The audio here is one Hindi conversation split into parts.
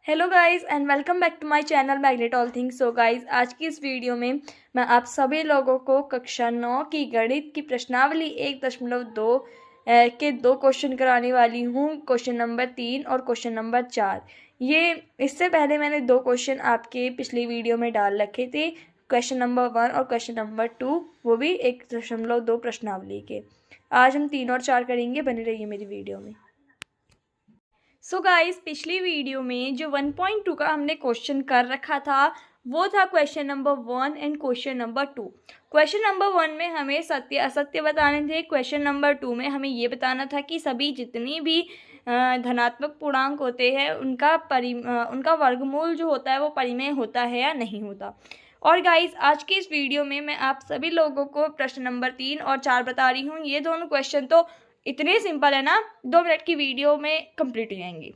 Hello guys and welcome back to my channel magnet all things. So guys, आज की इस वीडियो में मैं आप सभी लोगों को कक्षा 9 की गणित की प्रश्नावली 1.2 के दो क्वेश्चन कराने वाली हूँ। क्वेश्चन नंबर 3 और क्वेश्चन नंबर 4। ये इससे पहले मैंने दो क्वेश्चन आपके पिछली वीडियो में डाल रखे थे, क्वेश्चन नंबर 1 और क्वेश्चन नंबर 2, वो भी 1.2 प्रश्नावली के। आज हम 3 और 4 करेंगे, बने रहिए मेरी वीडियो में। सो गाइस, पिछली वीडियो में जो 1.2 का हमने क्वेश्चन कर रखा था वो था question number 1 and question number 2। Question number 1 में हमें सत्य असत्य बताने थे। क्वेश्चन नंबर 2 में हमें ये बताना था कि सभी जितनी भी धनात्मक पूर्णांक होते हैं उनका वर्गमूल जो होता है वो परिमेय होता है या नहीं होता। और गाइस, आज की इस वीडियो में मैं आप सभी लोगों को प्रश्न नंबर 3 और 4 बता रही हूँ। ये दोनों क्वेश्चन तो इतने सिंपल है ना, 2 मिनट की वीडियो में कंप्लीट हो जाएंगी।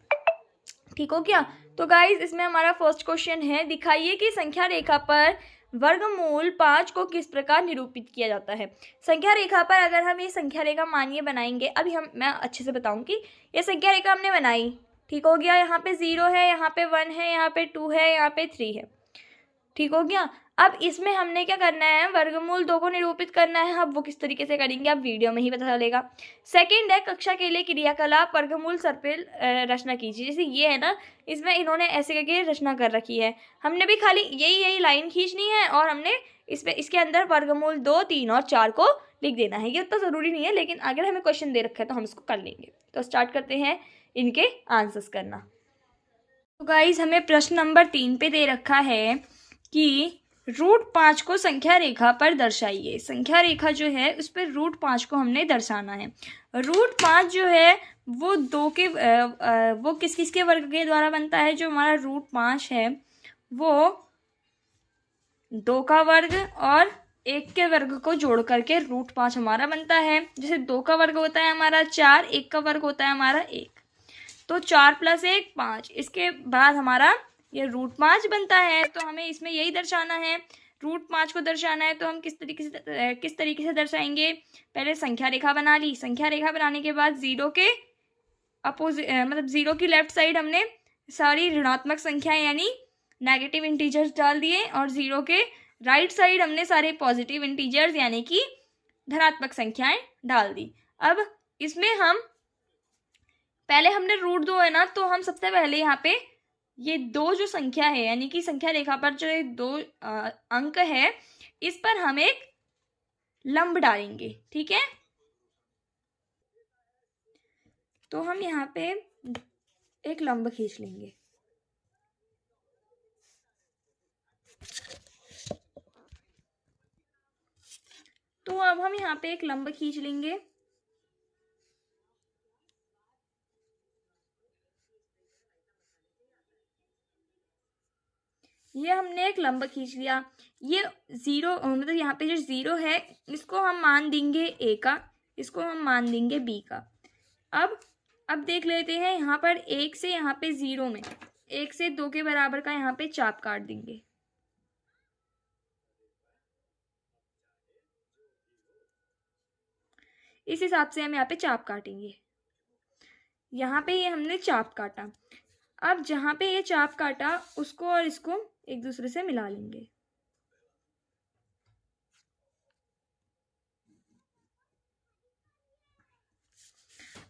ठीक हो क्या? तो गाइज, इसमें हमारा फर्स्ट क्वेश्चन है, दिखाइए कि संख्या रेखा पर वर्गमूल 5 को किस प्रकार निरूपित किया जाता है। संख्या रेखा पर अगर हम ये संख्या रेखा मानिए बनाएंगे, अभी मैं अच्छे से बताऊंगी। ये संख्या रेखा हमने बनाई, ठीक हो गया। यहाँ पे 0 है, यहाँ पे 1 है, यहाँ पे 2 है, यहाँ पे 3 है, ठीक हो गया। अब इसमें हमने क्या करना है, वर्गमूल 2 को निरूपित करना है। अब वो किस तरीके से करेंगे आप वीडियो में ही पता चलेगा। सेकंड है, कक्षा के लिए क्रियाकलाप वर्गमूल सर्पिल रचना कीजिए। जैसे ये है ना, इसमें इन्होंने ऐसे करके रचना कर रखी है। हमने भी खाली यही लाइन खींचनी है और हमने इसके अंदर वर्गमूल 2, 3 और 4 को लिख देना है। ये उतना ज़रूरी नहीं है, लेकिन अगर हमें क्वेश्चन दे रखा है तो हम इसको कर लेंगे। तो स्टार्ट करते हैं इनके आंसर्स करना। तो गाइज, हमें प्रश्न नंबर 3 पे दे रखा है कि √5 को संख्या रेखा पर दर्शाइए। संख्या रेखा जो है उस पर √5 को हमने दर्शाना है। √5 जो है वो वो किस किस के वर्ग के द्वारा बनता है। जो हमारा √5 है वो 2 का वर्ग और 1 के वर्ग को जोड़ करके √5 हमारा बनता है। जैसे 2 का वर्ग होता है हमारा 4, 1 का वर्ग होता है हमारा 1, तो 4 + 1 5। इसके बाद हमारा ये √5 बनता है। तो हमें इसमें यही दर्शाना है, √5 को दर्शाना है। तो हम किस तरीके से दर्शाएंगे। पहले संख्या रेखा बना ली। संख्या रेखा बनाने के बाद 0 के अपोजिट मतलब 0 की लेफ्ट साइड हमने सारी ऋणात्मक संख्याएं यानी नेगेटिव इंटीजर्स डाल दिए, और 0 के राइट साइड हमने सारे पॉजिटिव इंटीजर्स यानी कि धनात्मक संख्याएं डाल दी। अब इसमें हम पहले हमने √2 है ना, तो हम सबसे पहले यहाँ पे ये 2 जो संख्या है यानी कि संख्या रेखा पर जो 2 अंक है, इस पर हम एक लंब डालेंगे। ठीक है, तो हम यहाँ पे एक लंब खींच लेंगे। तो अब हम यहाँ पे एक लंब खींच लेंगे। ये हमने एक लंब खींच लिया। ये 0 मतलब यहाँ पे जो 0 है इसको हम मान देंगे A का, इसको हम मान देंगे B का। अब देख लेते हैं, यहाँ पर 1 से यहाँ पे 0 में 1 से 2 के बराबर का यहाँ पे चाप काट देंगे। इस हिसाब से हम यहाँ पे चाप काटेंगे। यहाँ पे ये हमने चाप काटा। अब जहाँ पे ये चाप काटा उसको और इसको एक दूसरे से मिला लेंगे।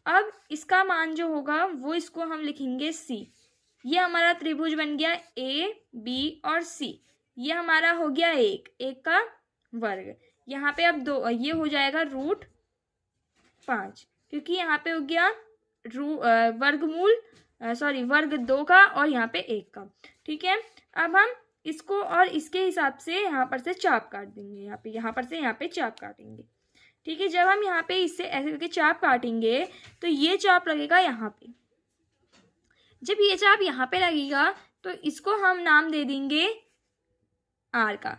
अब इसका मान जो होगा वो इसको हम लिखेंगे C। ये हमारा त्रिभुज बन गया A, B और C। ये हमारा हो गया 1 का वर्ग। यहाँ पे अब 2, ये हो जाएगा √5, क्योंकि यहाँ पे हो गया वर्ग 2 का और यहाँ पे 1 का। ठीक है, अब हम इसको और इसके हिसाब से यहाँ पर से चाप काट देंगे। यहाँ पर से यहाँ पे चाप काटेंगे। ठीक है, जब हम यहाँ पे इससे ऐसे करके चाप काटेंगे तो ये चाप लगेगा यहाँ पे। जब ये चाप यहाँ पे लगेगा तो इसको हम नाम दे देंगे R का,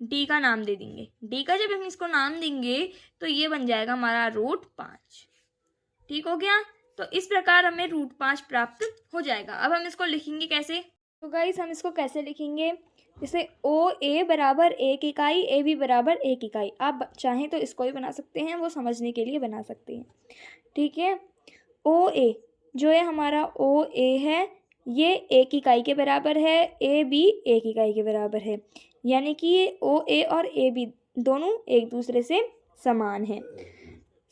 D का नाम दे देंगे। D का जब हम इसको नाम देंगे तो ये बन जाएगा हमारा √5। ठीक हो गया, तो इस प्रकार हमें √5 प्राप्त हो जाएगा। अब हम इसको लिखेंगे कैसे। तो गाइस, हम इसको कैसे लिखेंगे, जैसे OA बराबर 1 इकाई, AB बराबर 1 इकाई। आप चाहें तो इसको भी बना सकते हैं, वो समझने के लिए बना सकते हैं। ठीक है, OA जो है हमारा OA है, ये 1 इकाई के बराबर है, ए बी 1 इकाई के बराबर है, यानी कि ये ओ ए और ए बी दोनों एक दूसरे से समान हैं।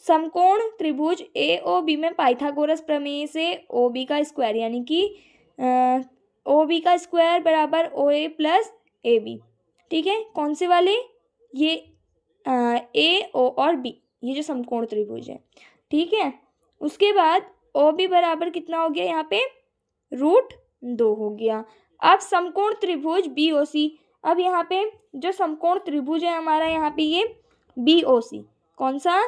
समकोण त्रिभुज ए ओ बी में पाइथागोरस प्रमेय से ओ बी का स्क्वायर यानी कि ओ बी का स्क्वायर बराबर ओ ए प्लस ए बी, ठीक है। कौन से वाले? ये ए ओ और बी, ये जो समकोण त्रिभुज है, ठीक है। उसके बाद ओ बी बराबर कितना हो गया यहाँ पे? √2 हो गया। अब समकोण त्रिभुज बी ओ सी, अब यहाँ पे जो समकोण त्रिभुज है हमारा, यहाँ पे ये बी ओ सी, कौन सा?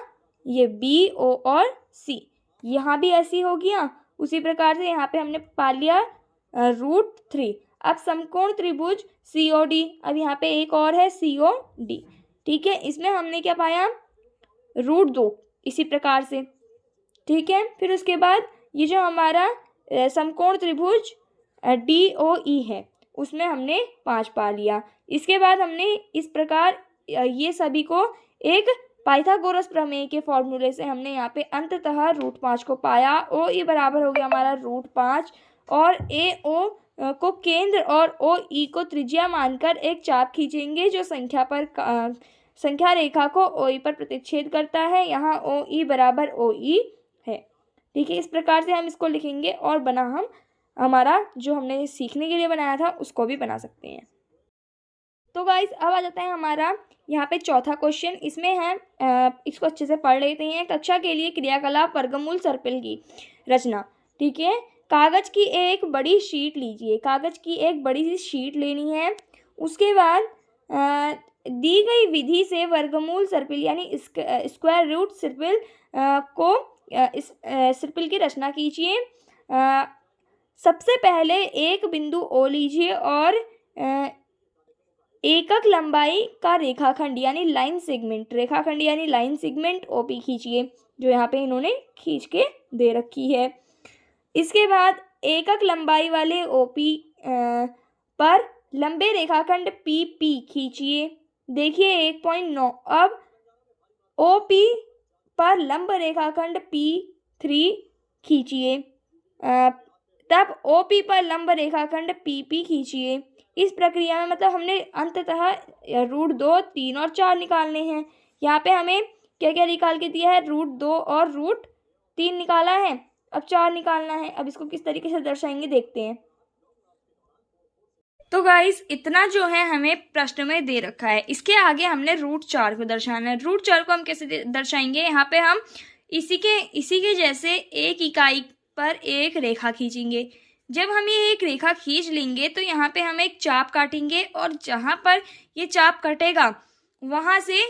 ये बी ओ और सी, यहाँ भी ऐसी हो गया। उसी प्रकार से यहाँ पे हमने पा लिया √3। अब समकोण त्रिभुज सी ओ डी, अब यहाँ पे एक और है सी ओ डी, ठीक है। इसमें हमने क्या पाया? √2, इसी प्रकार से, ठीक है। फिर उसके बाद ये जो हमारा समकोण त्रिभुज डी ओ ई है, उसमें हमने 5 पा लिया। इसके बाद हमने इस प्रकार ये सभी को एक पाइथागोरस प्रमेय के फॉर्मूले से हमने यहाँ पे अंततः √5 को पाया। ओ ई बराबर हो गया हमारा √5 और ए ओ को केंद्र और ओ ई को त्रिज्या मानकर एक चाप खींचेंगे जो संख्या रेखा को ओ ई पर प्रतिच्छेद करता है। यहाँ ओ ई बराबर ओ ई है, ठीक है। इस प्रकार से हम इसको लिखेंगे और हम हमारा जो हमने सीखने के लिए बनाया था उसको भी बना सकते हैं। तो गाइस अब आ जाता है हमारा यहाँ पे चौथा क्वेश्चन। इसमें है इसको अच्छे से पढ़ लेते हैं। कक्षा के लिए क्रियाकलाप वर्गमूल सर्पिल की रचना, ठीक है। कागज की एक बड़ी शीट लीजिए, कागज की एक बड़ी सी शीट लेनी है। उसके बाद दी गई विधि से वर्गमूल सर्पिल यानी स्क्वायर रूट सर्पिल को इस सर्पिल की रचना कीजिए। सबसे पहले एक बिंदु ओ लीजिए और एकक लंबाई का रेखाखंड यानी लाइन सेगमेंट, रेखाखंड यानी लाइन सेगमेंट ओपी खींचिए, जो यहाँ पे इन्होंने खींच के दे रखी है। इसके बाद एकक लंबाई वाले ओपी पर लंबे रेखाखंड पी पी खींचिए। देखिए 1.9। अब ओपी पर लंब रेखाखंड P3 खींचिए, तब OP पर लंब रेखाखंड PP खींचिए। इस प्रक्रिया में मतलब हमने अंततः √2, 3 और 4 निकालने हैं। यहाँ पे हमें क्या क्या निकाल के दिया है? √2 और √3 निकाला है, अब 4 निकालना है। अब इसको किस तरीके से दर्शाएंगे देखते हैं। तो गाइस इतना जो है हमें प्रश्न में दे रखा है, इसके आगे हमने √4 को दर्शाना है। √4 को हम कैसे दर्शाएंगे? यहाँ पे हम इसी के जैसे एक इकाई पर एक रेखा खींचेंगे। जब हम ये एक रेखा खींच लेंगे तो यहाँ पे हम एक चाप काटेंगे और जहाँ पर ये चाप कटेगा वहाँ से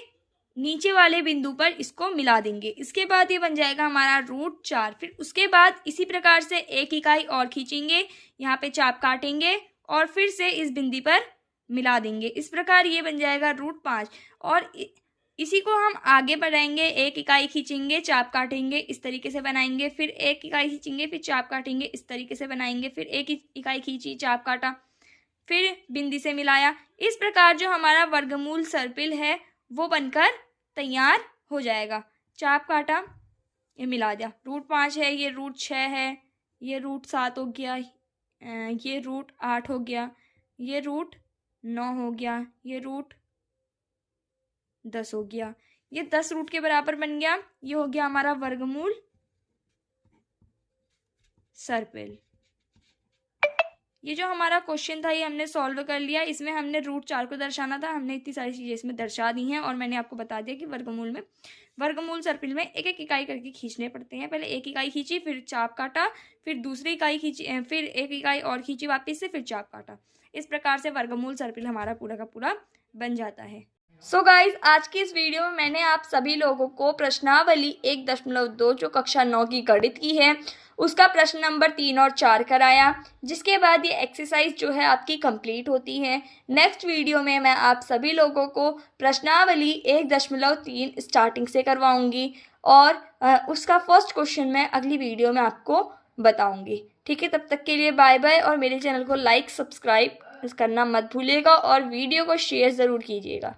नीचे वाले बिंदु पर इसको मिला देंगे। इसके बाद ये बन जाएगा हमारा √4। फिर उसके बाद इसी प्रकार से एक इकाई और खींचेंगे, यहाँ पे चाप काटेंगे और फिर से इस बिंदु पर मिला देंगे। इस प्रकार ये बन जाएगा √5 और इसी को हम आगे बढ़ाएंगे। एक इकाई खींचेंगे, चाप काटेंगे, इस तरीके से बनाएंगे। फिर एक इकाई खींचेंगे, फिर चाप काटेंगे, इस तरीके से बनाएंगे। फिर एक इकाई खींची, चाप काटा, फिर बिंदु से मिलाया। इस प्रकार जो हमारा वर्गमूल सर्पिल है वो बनकर तैयार हो जाएगा। चाप काटा, ये मिला दिया, √5 है, ये √6 है, ये √7 हो गया, ये √8 हो गया, ये √9 हो गया, ये √10 हो गया। ये 10 रूट के बराबर बन गया। ये हो गया हमारा वर्गमूल सर्पिल। ये जो हमारा क्वेश्चन था ये हमने सॉल्व कर लिया। इसमें हमने √4 को दर्शाना था, हमने इतनी सारी चीज़ें इसमें दर्शा दी हैं और मैंने आपको बता दिया कि वर्गमूल सर्पिल में एक एक इकाई करके खींचने पड़ते हैं। पहले एक इकाई खींची, फिर चाप काटा, फिर दूसरी इकाई खींची, फिर एक इकाई और खींची वापस से, फिर चाप काटा। इस प्रकार से वर्गमूल सर्पिल हमारा पूरा का पूरा बन जाता है। सो गाइज आज की इस वीडियो में मैंने आप सभी लोगों को प्रश्नावली 1.2 जो कक्षा 9 की गणित की है उसका प्रश्न नंबर 3 और 4 कराया, जिसके बाद ये एक्सरसाइज जो है आपकी कंप्लीट होती है। नेक्स्ट वीडियो में मैं आप सभी लोगों को प्रश्नावली 1.3 स्टार्टिंग से करवाऊंगी और उसका फर्स्ट क्वेश्चन मैं अगली वीडियो में आपको बताऊंगी। ठीक है, तब तक के लिए बाय बाय और मेरे चैनल को लाइक सब्सक्राइब करना मत भूलिएगा और वीडियो को शेयर ज़रूर कीजिएगा।